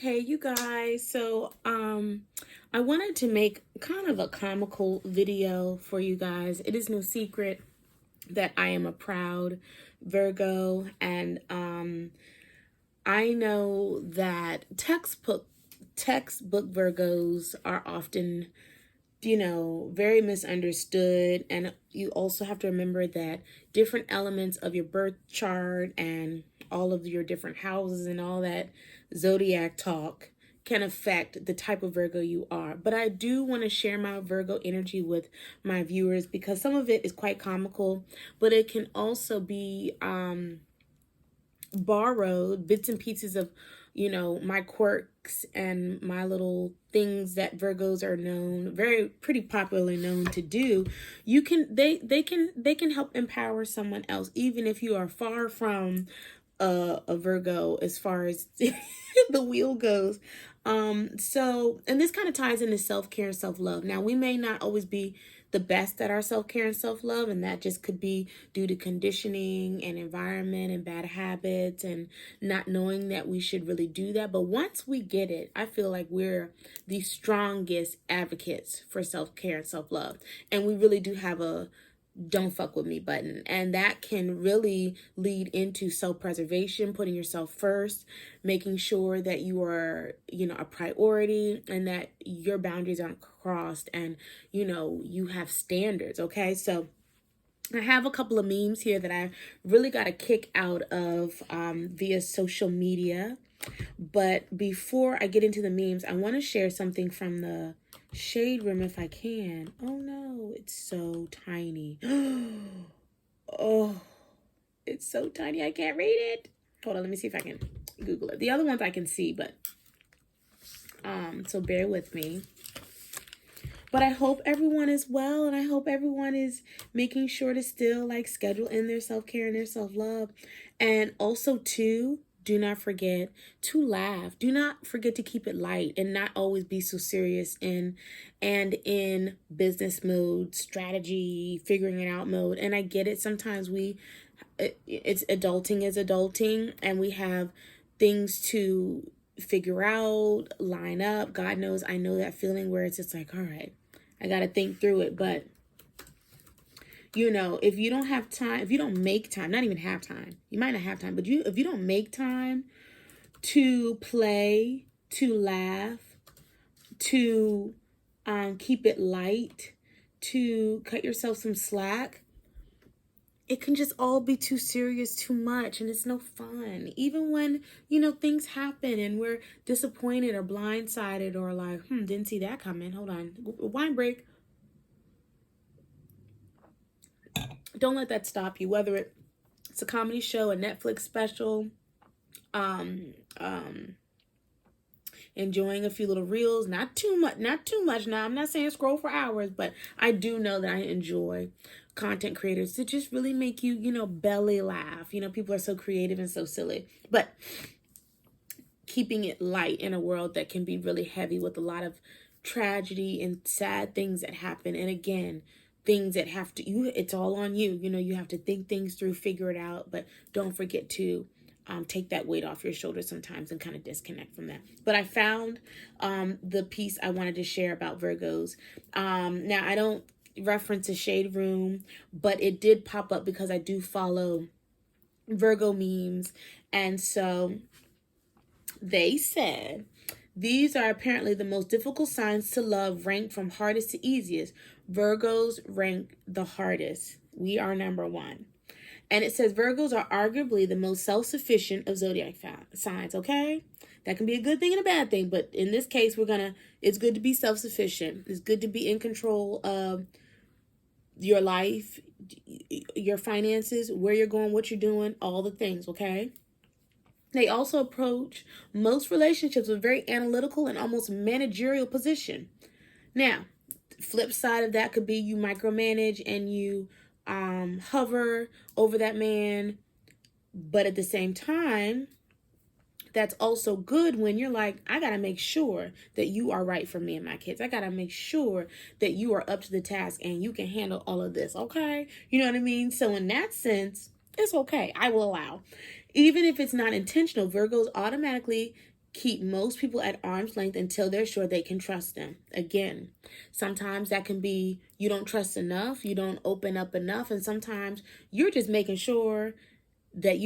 Hey you guys, I wanted to make kind of a comical video for you guys. It is no secret that I am a proud Virgo, and I know that textbook Virgos are often, very misunderstood. And you also have to remember that different elements of your birth chart and all of your different houses and all that zodiac talk can affect the type of Virgo you are. But I do want to share my Virgo energy with my viewers because some of it is quite comical, but it can also be borrowed bits and pieces of my quirks and my little things that Virgos are known, very pretty popularly known to do. They can help empower someone else, even if you are far from a Virgo as far as the wheel goes. And this kind of ties into self-care and self-love. Now, we may not always be the best at our self-care and self-love, and that just could be due to conditioning and environment and bad habits and not knowing that we should really do that. But once we get it, I feel like we're the strongest advocates for self-care and self-love. And we really do have a don't fuck with me button, and that can really lead into self-preservation, putting yourself first, making sure that you are a priority and that your boundaries aren't crossed, and you have standards. Okay, so I have a couple of memes here that I really got a kick out of via social media. But before I get into the memes, I want to share something from the shade room if I can. Oh no, it's so tiny. Oh, it's so tiny. I can't read it. Hold on, let me see if I can Google it. The other ones I can see, but so bear with me. But I hope everyone is well, and I hope everyone is making sure to still schedule in their self-care and their self-love. And also too, do not forget to laugh. Do not forget to keep it light and not always be so serious in business mode, strategy, figuring it out mode. And I get it. Sometimes it's adulting is adulting, and we have things to figure out, line up. God knows I know that feeling where it's just like, all right, I got to think through it. But if you don't have time, if you don't make time, not even have time, you might not have time, but if you don't make time to play, to laugh, to keep it light, to cut yourself some slack, it can just all be too serious, too much, and it's no fun. Even when, things happen and we're disappointed or blindsided or like, didn't see that coming. Hold on. Wine break. Don't let that stop you, whether it's a comedy show, a Netflix special, enjoying a few little reels, not too much. Now, I'm not saying scroll for hours, but I do know that I enjoy content creators to just really make you, belly laugh. People are so creative and so silly, but keeping it light in a world that can be really heavy with a lot of tragedy and sad things that happen. And again, things that it's all on you. You have to think things through, figure it out, but don't forget to take that weight off your shoulders sometimes and kind of disconnect from that. But I found the piece I wanted to share about Virgos. Now, I don't reference a shade room, but it did pop up because I do follow Virgo memes. And so they said, these are apparently the most difficult signs to love, ranked from hardest to easiest. Virgos rank the hardest. We are number one. And it says Virgos are arguably the most self-sufficient of zodiac signs, okay? That can be a good thing and a bad thing, but in this case, it's good to be self-sufficient. It's good to be in control of your life, your finances, where you're going, what you're doing, all the things, okay? They also approach most relationships with a very analytical and almost managerial position. Now, flip side of that could be you micromanage and you hover over that man. But at the same time, that's also good when you're like, I got to make sure that you are right for me and my kids. I got to make sure that you are up to the task and you can handle all of this, okay? You know what I mean? So in that sense, it's okay. I will allow. Even if it's not intentional, Virgos automatically keep most people at arm's length until they're sure they can trust them. Again, sometimes that can be you don't trust enough, you don't open up enough, and sometimes you're just making sure that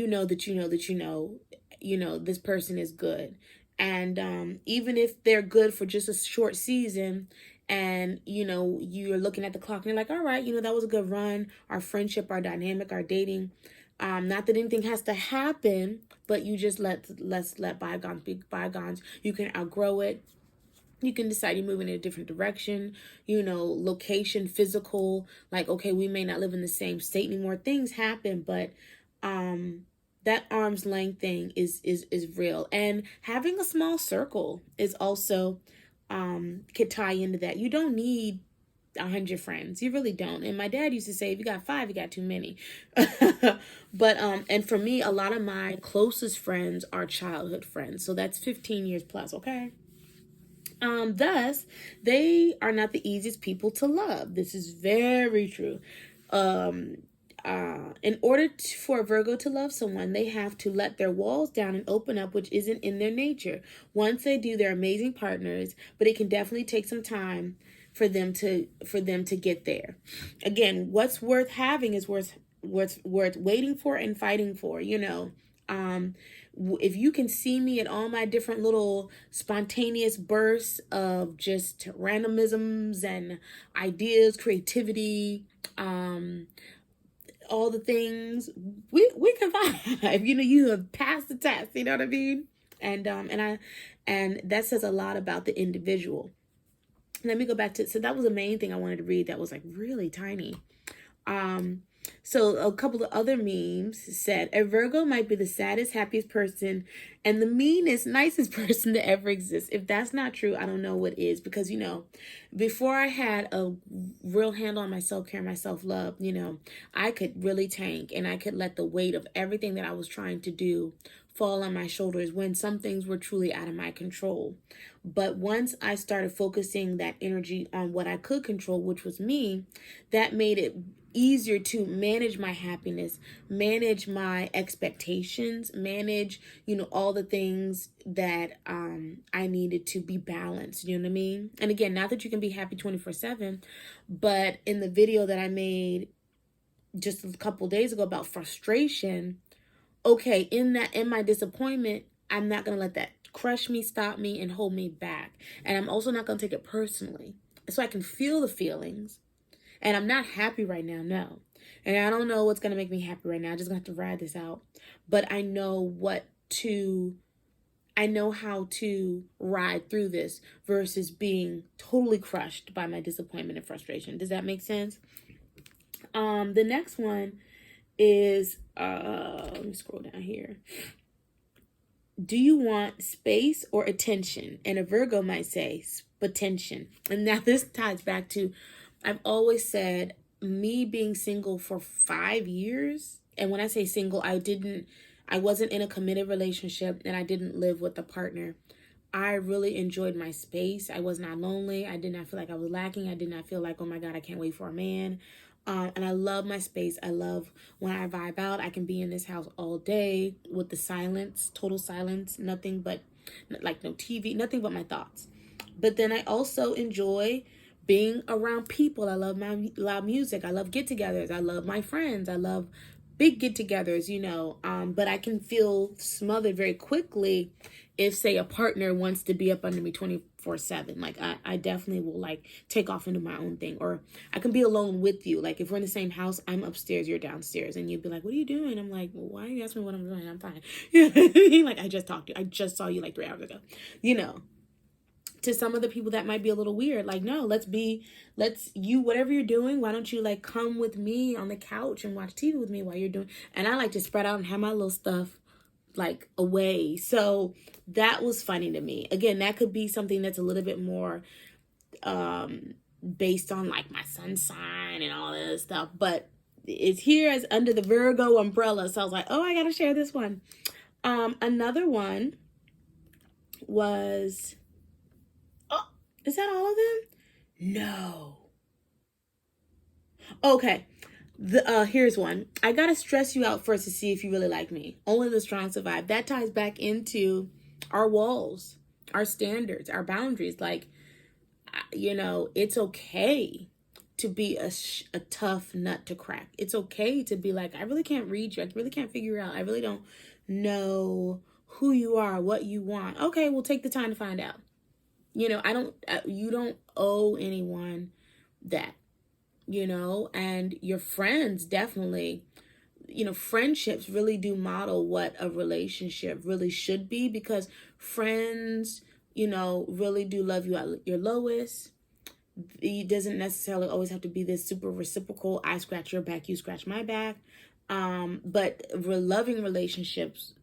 this person is good. And even if they're good for just a short season, and you're looking at the clock and you're like, all right, that was a good run, our friendship, our dynamic, our dating, not that anything has to happen, but you just let's let bygones be bygones. You can outgrow it. You can decide you're moving in a different direction, location, physical, like, okay, we may not live in the same state anymore. Things happen, but that arm's length thing is real. And having a small circle is also could tie into that. You don't need 100 friends. You really don't. And my dad used to say, if you got 5, you got too many. But and for me, a lot of my closest friends are childhood friends. So that's 15 years plus, okay? Thus, they are not the easiest people to love. This is very true. In order for a Virgo to love someone, they have to let their walls down and open up, which isn't in their nature. Once they do, they're amazing partners, but it can definitely take some time for them to get there. Again, what's worth having is worth waiting for and fighting for. If you can see me at all my different little spontaneous bursts of just randomisms and ideas, creativity, all the things, we can vibe. You have passed the test. You know what I mean? And that says a lot about the individual. Let me go back to, so that was the main thing I wanted to read that was like really tiny. So a couple of other memes said, a Virgo might be the saddest, happiest person and the meanest, nicest person to ever exist. If that's not true, I don't know what is. Because, before I had a real handle on my self-care, my self-love, I could really tank and I could let the weight of everything that I was trying to do fall on my shoulders when some things were truly out of my control. But once I started focusing that energy on what I could control, which was me, that made it easier to manage my happiness, manage my expectations, manage, all the things that I needed to be balanced. You know what I mean? And again, not that you can be happy 24/7, but in the video that I made just a couple days ago about frustration, okay, in my disappointment, I'm not going to let that crush me, stop me, and hold me back. And I'm also not going to take it personally. So I can feel the feelings. And I'm not happy right now, no. And I don't know what's going to make me happy right now. I'm just going to have to ride this out. But I know how to ride through this versus being totally crushed by my disappointment and frustration. Does that make sense? The next one is, let me scroll down here. Do you want space or attention? And a Virgo might say attention. And now this ties back to, I've always said, me being single for 5 years. And when I say single, I wasn't in a committed relationship and I didn't live with a partner. I really enjoyed my space. I was not lonely. I did not feel like I was lacking. I did not feel like, oh my God, I can't wait for a man. And I love my space. I love when I vibe out. I can be in this house all day with the silence, total silence, nothing but, like, no TV, nothing but my thoughts. But then I also enjoy being around people. I love my loud music. I love get-togethers. I love my friends. I love big get-togethers, but I can feel smothered very quickly if, say, a partner wants to be up under me 24/7. Like, I definitely will, like, take off into my own thing. Or I can be alone with you. Like, if we're in the same house, I'm upstairs, you're downstairs. And you'd be like, what are you doing? I'm like, well, why are you asking me what I'm doing? I'm fine. Like, I just talked to you. I just saw you like 3 hours ago. To some of the people that might be a little weird, like, no, whatever you're doing, why don't you, like, come with me on the couch and watch TV with me while you're doing, and I like to spread out and have my little stuff, like, away. So that was funny to me. Again, that could be something that's a little bit more based on, like, my sun sign and all that stuff, but it's here as under the Virgo umbrella. So I was like, oh, I gotta share this one. Another one was, is that all of them? No. Okay. Here's one. I gotta stress you out first to see if you really like me. Only the strong survive. That ties back into our walls, our standards, our boundaries. Like, it's okay to be a tough nut to crack. It's okay to be like, I really can't read you. I really can't figure you out. I really don't know who you are, what you want. Okay, we'll take the time to find out. You don't owe anyone that, and your friends definitely, friendships really do model what a relationship really should be, because friends, really do love you at your lowest. It doesn't necessarily always have to be this super reciprocal, I scratch your back, you scratch my back. But loving relationships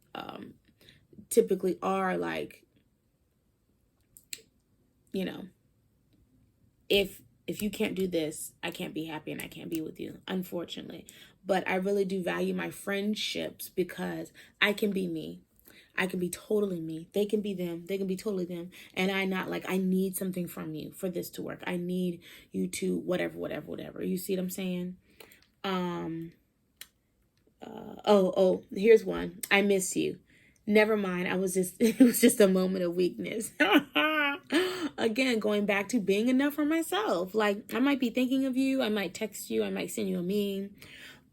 typically are like, you know, if you can't do this, I can't be happy and I can't be with you, unfortunately. But I really do value my friendships because I can be me. I can be totally me. They can be them. They can be totally them. And I not like, I need something from you for this to work. I need you to whatever. You see what I'm saying? Here's one. I miss you. Never mind. It was just a moment of weakness. Again, going back to being enough for myself. Like, I might be thinking of you. I might text you. I might send you a meme.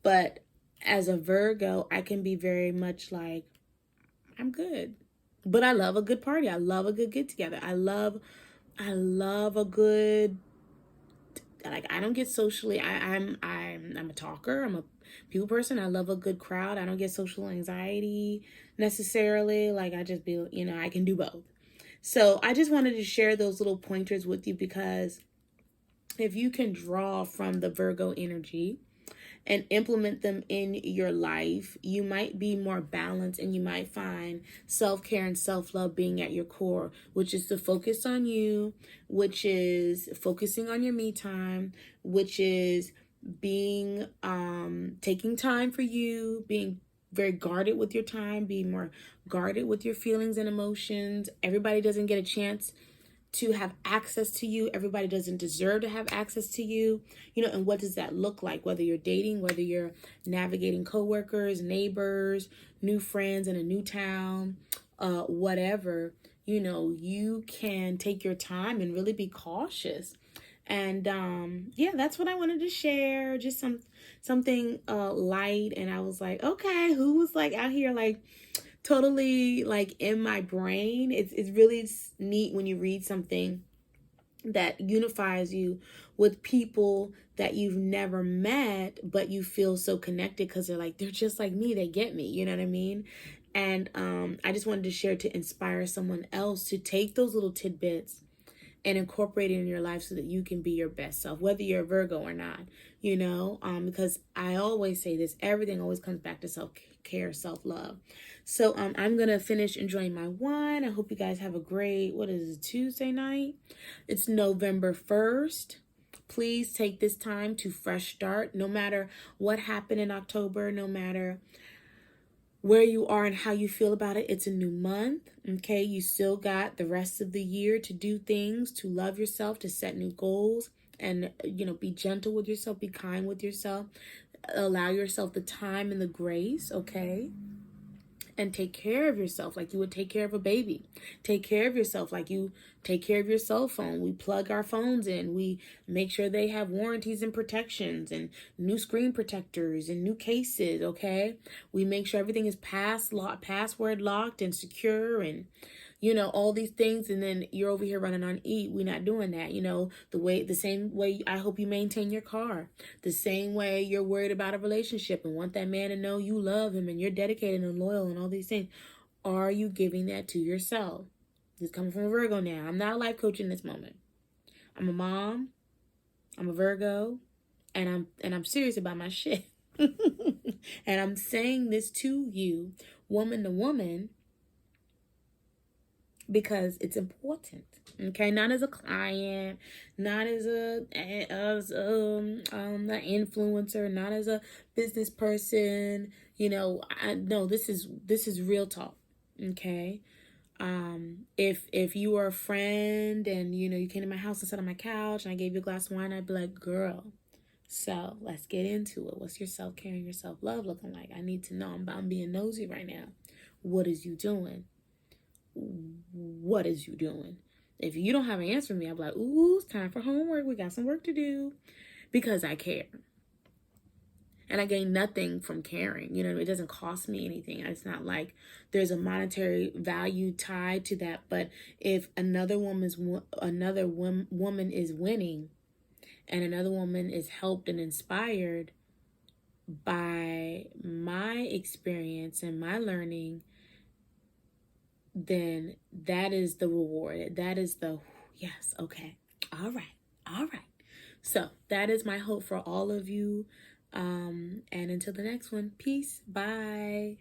But as a Virgo, I can be very much like, I'm good. But I love a good party. I love a good get together. I love a good, like, I don't get socially, I'm a talker. I'm a people person. I love a good crowd. I don't get social anxiety necessarily. Like, I just be, I can do both. So I just wanted to share those little pointers with you, because if you can draw from the Virgo energy and implement them in your life, you might be more balanced, and you might find self-care and self-love being at your core, which is to focus on you, which is focusing on your me time, which is being taking time for you, being very guarded with your time, being more guarded with your feelings and emotions. Everybody doesn't get a chance to have access to you. Everybody doesn't deserve to have access to you. And what does that look like? Whether you're dating, whether you're navigating coworkers, neighbors, new friends in a new town, whatever, you can take your time and really be cautious. And that's what I wanted to share. Just something light. And I was like, okay, who was like out here like totally like in my brain. It's really neat when you read something that unifies you with people that you've never met, but you feel so connected because they're just like me. They get me. You know what I mean? And I just wanted to share to inspire someone else to take those little tidbits and incorporate it in your life so that you can be your best self, whether you're a Virgo or not, because I always say this, everything always comes back to self-care, self-love. So I'm going to finish enjoying my wine. I hope you guys have a great, what is it, Tuesday night? It's November 1st. Please take this time to fresh start. No matter what happened in October, no matter where you are and how you feel about it, it's a new month. Okay, you still got the rest of the year to do things, to love yourself, to set new goals, and be gentle with yourself, be kind with yourself, allow yourself the time and the grace. Okay, and take care of yourself like you would take care of a baby. Take care of yourself like you take care of your cell phone. We plug our phones in. We make sure they have warranties and protections and new screen protectors and new cases, okay? We make sure everything is password locked and secure, and all these things. And then you're over here running on E. We're not doing that. The same way I hope you maintain your car, the same way you're worried about a relationship and want that man to know you love him and you're dedicated and loyal and all these things. Are you giving that to yourself? This is coming from a Virgo now. I'm not a life coach in this moment. I'm a mom. I'm a Virgo, and I'm serious about my shit. And I'm saying this to you, woman to woman, because it's important. Okay, not as a client, not as an influencer, not as a business person. No, this is real talk. Okay. If you were a friend and you came to my house and sat on my couch and I gave you a glass of wine, I'd be like, girl, so let's get into it. What's your self-care and your self-love looking like? I need to know. I'm being nosy right now. What is you doing? what is you doing? If you don't have an answer for me, I'll be like, ooh, it's time for homework. We got some work to do, because I care. And I gain nothing from caring. You know, it doesn't cost me anything. It's not like there's a monetary value tied to that. But if another woman is winning, and another woman is helped and inspired by my experience and my learning, then that is the reward. That is the yes. Okay. All right. So that is my hope for all of you. And until the next one, peace. Bye.